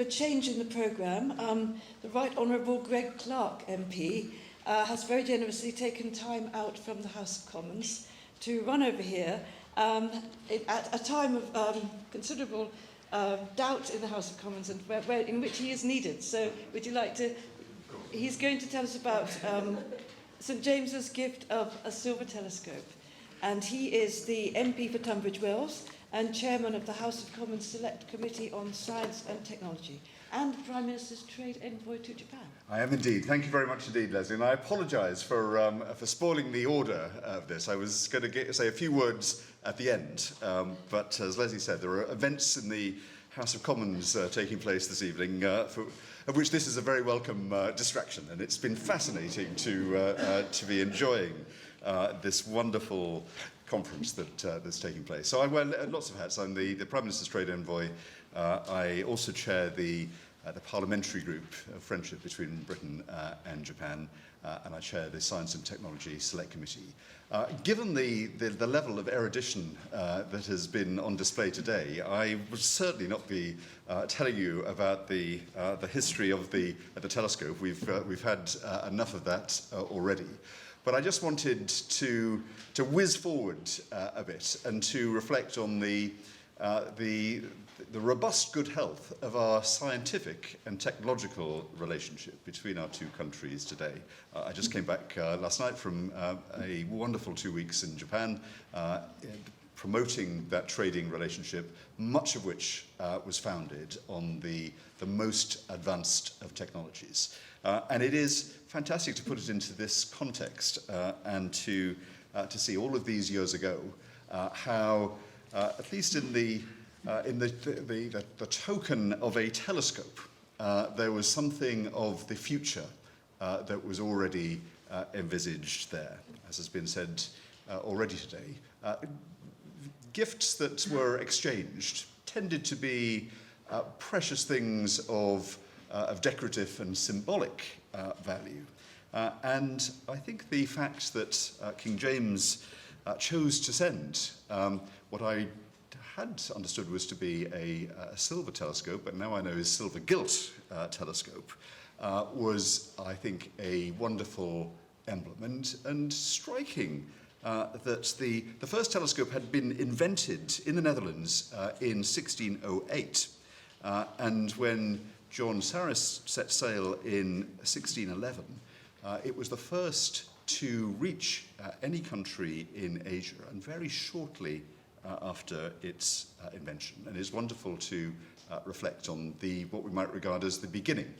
a change in the programme. The Right Honourable Greg Clark MP has very generously taken time out from the House of Commons to run over here at a time of considerable doubt in the House of Commons and in which he is needed. So would you like to... He's going to tell us about St James's gift of a silver telescope. And he is the MP for Tunbridge Wells and chairman of the House of Commons Select Committee on Science and Technology, and the Prime Minister's trade envoy to Japan. I am indeed. Thank you very much indeed, Leslie. And I apologise for spoiling the order of this. I was going to say a few words at the end, but as Leslie said, there are events in the House of Commons taking place this evening, of which this is a very welcome distraction, and it's been fascinating to be enjoying this wonderful conference that's taking place. So I wear lots of hats. I'm the Prime Minister's trade envoy. I also chair the parliamentary group of friendship between Britain and Japan, and I chair the Science and Technology Select Committee. Given the level of erudition that has been on display today, I would certainly not be telling you about the history of the telescope. We've had enough of that already. But I just wanted to whiz forward a bit and to reflect on the robust good health of our scientific and technological relationship between our two countries today. I just came back last night from a wonderful 2 weeks in Japan, promoting that trading relationship, much of which was founded on the most advanced of technologies. And it is fantastic to put it into this context and to see all of these years ago how, at least in the token of a telescope, there was something of the future that was already envisaged there, as has been said already today. Gifts that were exchanged tended to be precious things of decorative and symbolic value. And I think the fact that King James chose to send what I had understood was to be a silver telescope, but now I know is silver-gilt telescope, was, I think, a wonderful emblem and striking that the first telescope had been invented in the Netherlands in 1608. And when John Saris set sail in 1611, it was the first to reach any country in Asia, and very shortly after its invention. And it's wonderful to reflect on what we might regard as the beginning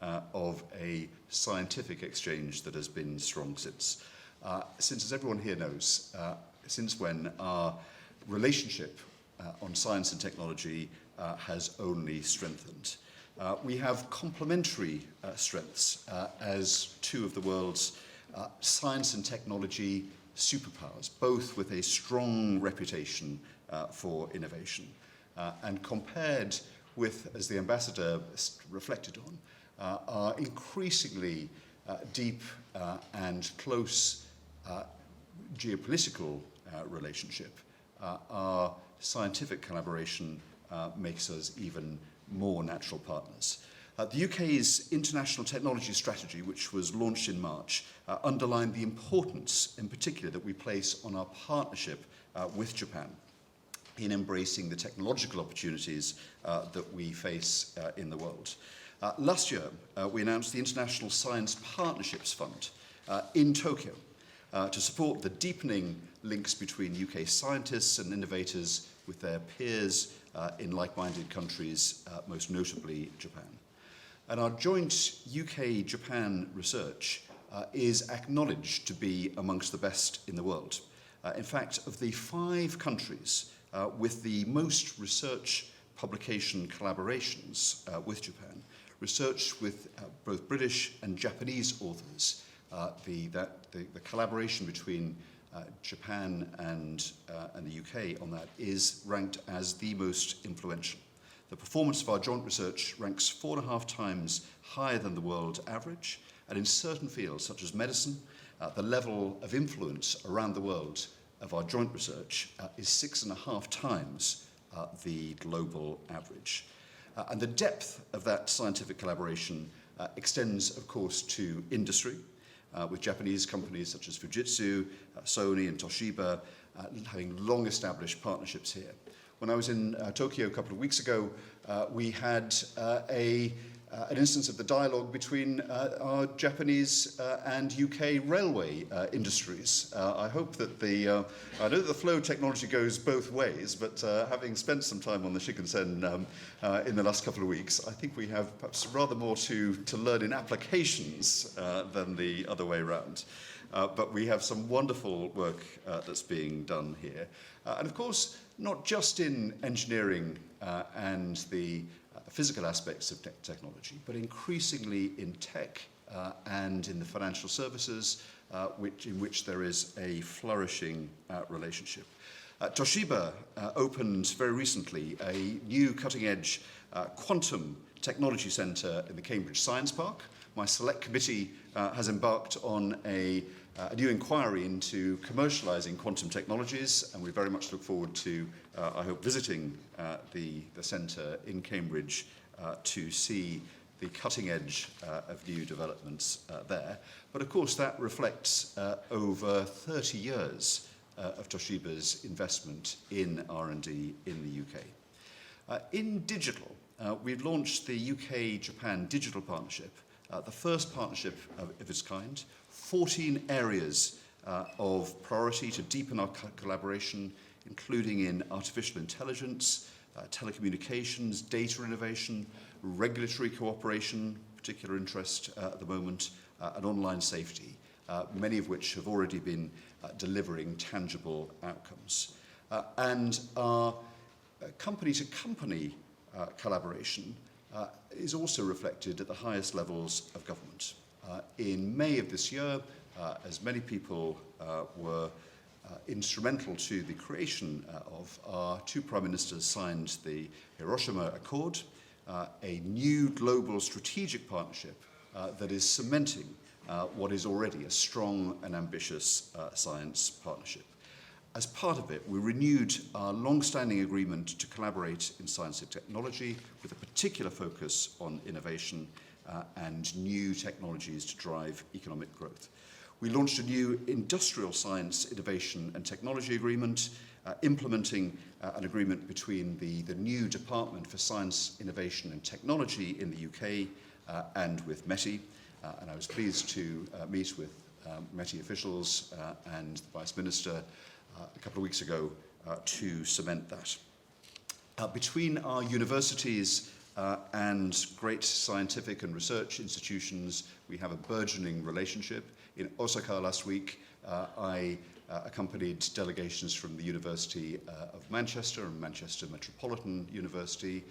of a scientific exchange that has been strong since. Since, as everyone here knows, since when our relationship on science and technology has only strengthened. We have complementary strengths as two of the world's science and technology superpowers, both with a strong reputation for innovation. And compared with, as the ambassador reflected on, our increasingly deep and close geopolitical relationship, our scientific collaboration makes us even more natural partners. The UK's International Technology Strategy, which was launched in March, underlined the importance, in particular, that we place on our partnership with Japan in embracing the technological opportunities that we face in the world. Last year, we announced the International Science Partnerships Fund in Tokyo to support the deepening links between UK scientists and innovators with their peers in like-minded countries, most notably Japan. And our joint UK-Japan research is acknowledged to be amongst the best in the world. In fact, of the 5 countries with the most research publication collaborations with Japan, research with both British and Japanese authors, the collaboration between Japan and the UK on that is ranked as the most influential. The performance of our joint research ranks 4.5 times higher than the world average, and in certain fields such as medicine, the level of influence around the world of our joint research is 6.5 times the global average. And the depth of that scientific collaboration extends, of course, to industry, with Japanese companies such as Fujitsu, Sony and Toshiba having long-established partnerships here. When I was in Tokyo a couple of weeks ago, we had an instance of the dialogue between our Japanese and UK railway industries. I hope that I know that the flow technology goes both ways, but having spent some time on the Shinkansen in the last couple of weeks, I think we have perhaps rather more to learn in applications than the other way around. But we have some wonderful work that's being done here. And of course, not just in engineering and the physical aspects of technology, but increasingly in tech and in the financial services, in which there is a flourishing relationship. Toshiba opened very recently a new cutting-edge quantum technology centre in the Cambridge Science Park. My select committee has embarked on a new inquiry into commercialising quantum technologies, and we very much look forward to, I hope, visiting the centre in Cambridge to see the cutting edge of new developments there. But of course that reflects over 30 years of Toshiba's investment in R&D in the UK. In digital, we've launched the UK-Japan Digital Partnership, the first partnership of its kind. 14 areas of priority to deepen our collaboration, including in artificial intelligence, telecommunications, data innovation, regulatory cooperation, particular interest at the moment, and online safety, many of which have already been delivering tangible outcomes. And our company-to-company collaboration is also reflected at the highest levels of government. In May of this year, as many people were instrumental to the creation of, our two prime ministers signed the Hiroshima Accord, a new global strategic partnership that is cementing what is already a strong and ambitious science partnership. As part of it, we renewed our long-standing agreement to collaborate in science and technology with a particular focus on innovation and new technologies to drive economic growth. We launched a new industrial science, innovation and technology agreement, implementing an agreement between the new Department for Science, Innovation and Technology in the UK and with METI. And I was pleased to meet with METI officials and the Vice Minister a couple of weeks ago to cement that. Between our universities and great scientific and research institutions, we have a burgeoning relationship. In Osaka last week, I accompanied delegations from the University of Manchester and Manchester Metropolitan University,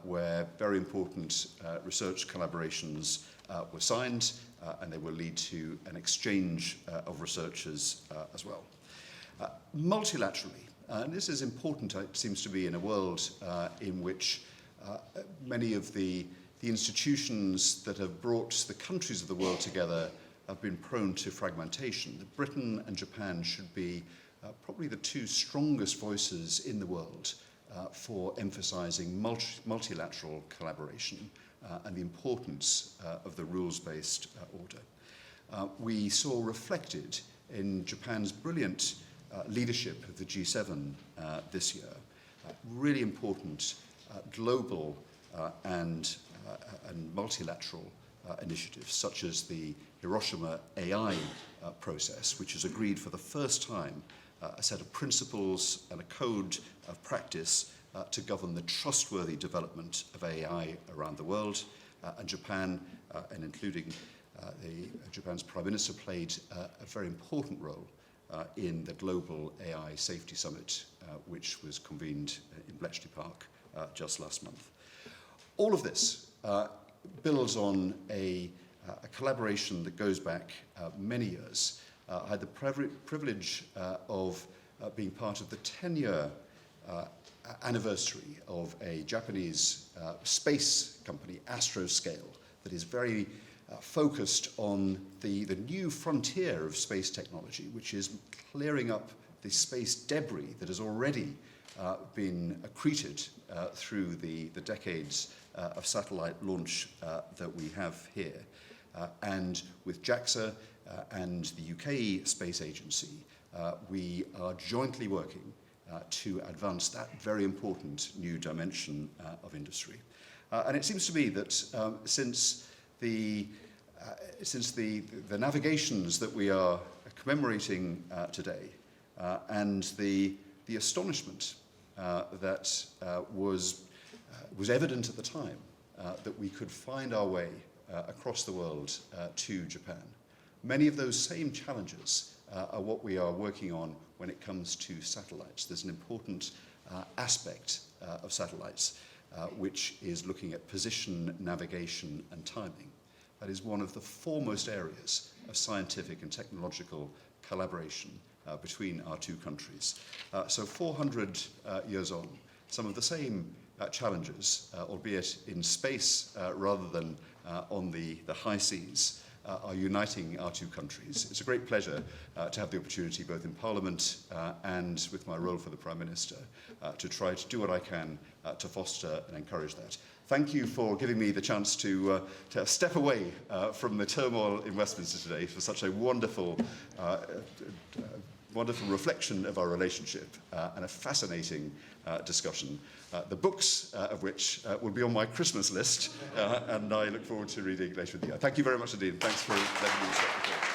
where very important research collaborations were signed, and they will lead to an exchange of researchers as well. Multilaterally, and this is important, it seems to be, in a world in which many of the institutions that have brought the countries of the world together have been prone to fragmentation. Britain and Japan should be probably the two strongest voices in the world for emphasizing multilateral collaboration and the importance of the rules-based order. We saw reflected in Japan's brilliant leadership of the G7 this year, really important global and multilateral initiatives, such as the Hiroshima AI process, which has agreed for the first time a set of principles and a code of practice to govern the trustworthy development of AI around the world. And Japan, and including Japan's Prime Minister, played a very important role in the Global AI Safety Summit, which was convened in Bletchley Park just last month. All of this builds on a collaboration that goes back many years. I had the privilege of being part of the 10-year anniversary of a Japanese space company, Astroscale, that is very focused on the new frontier of space technology, which is clearing up the space debris that has already been accreted through the decades of satellite launch that we have here. And with JAXA and the UK Space Agency, we are jointly working to advance that very important new dimension of industry. And it seems to me that since the navigations that we are commemorating today and the astonishment that was evident at the time that we could find our way across the world to Japan, many of those same challenges are what we are working on when it comes to satellites. There's an important aspect of satellites which is looking at position, navigation and timing. That is one of the foremost areas of scientific and technological collaboration between our two countries. So 400 years on, some of the same challenges, albeit in space rather than on the high seas, are uniting our two countries. It's a great pleasure to have the opportunity, both in Parliament and with my role for the Prime Minister, to try to do what I can to foster and encourage that. Thank you for giving me the chance to step away from the turmoil in Westminster today for such a wonderful reflection of our relationship and a fascinating discussion, the books of which will be on my Christmas list, and I look forward to reading later in the year. Thank you very much indeed. Thanks for letting me step before.